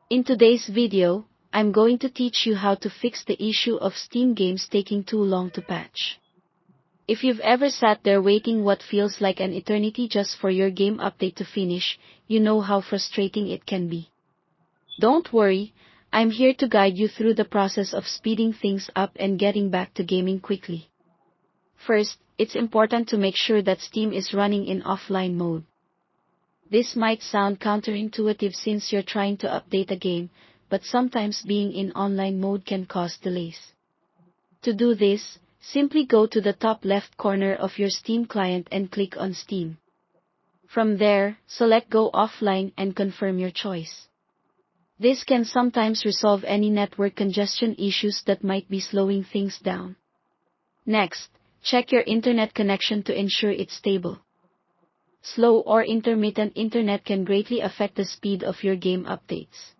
In today's video, I'm going to teach you how to fix the issue of Steam games taking too long to patch. If you've ever sat there waiting what feels like an eternity just for your game update to finish, you know how frustrating it can be. Don't worry, I'm here to guide you through the process of speeding things up and getting back to gaming quickly. First, it's important to make sure that Steam is running in offline mode. This might sound counterintuitive since you're trying to update a game, but sometimes being in online mode can cause delays. To do this, simply go to the top left corner of your Steam client and click on Steam. From there, select Go Offline and confirm your choice. This can sometimes resolve any network congestion issues that might be slowing things down. Next, check your internet connection to ensure it's stable. Slow or intermittent internet can greatly affect the speed of your game updates.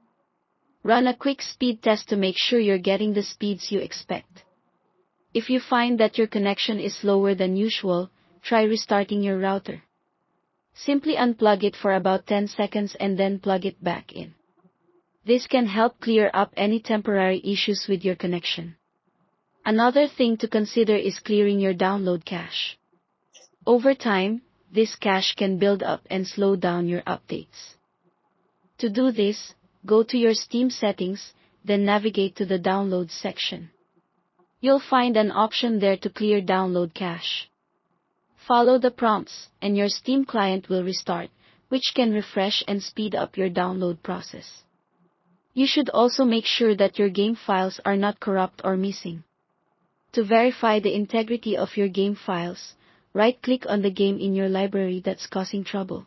Run a quick speed test to make sure you're getting the speeds you expect. If you find that your connection is slower than usual, try restarting your router. Simply unplug it for about 10 seconds and then plug it back in. This can help clear up any temporary issues with your connection. Another thing to consider is clearing your download cache. Over time, this cache can build up and slow down your updates. To do this, go to your Steam settings, then navigate to the Downloads section. You'll find an option there to clear download cache. Follow the prompts, and your Steam client will restart, which can refresh and speed up your download process. You should also make sure that your game files are not corrupt or missing. To verify the integrity of your game files, right-click on the game in your library that's causing trouble.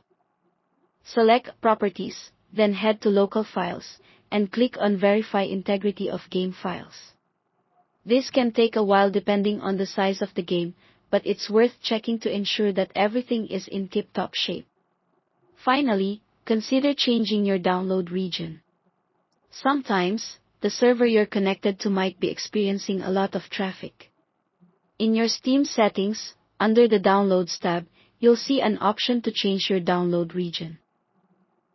Select Properties, then head to Local Files, and click on Verify Integrity of Game Files. This can take a while depending on the size of the game, but it's worth checking to ensure that everything is in tip-top shape. Finally, consider changing your download region. Sometimes, the server you're connected to might be experiencing a lot of traffic. In your Steam settings, under the Downloads tab, you'll see an option to change your download region.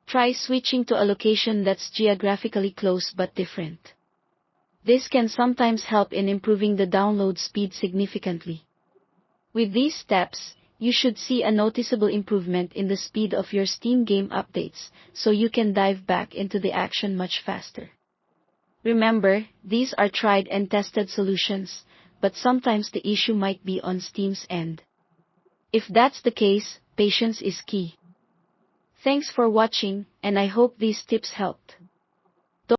Try switching to a location that's geographically close but different. This can sometimes help in improving the download speed significantly. With these steps, you should see a noticeable improvement in the speed of your Steam game updates, so you can dive back into the action much faster. Remember, these are tried and tested solutions, but sometimes the issue might be on Steam's end. If that's the case, patience is key. Thanks for watching, and I hope these tips helped.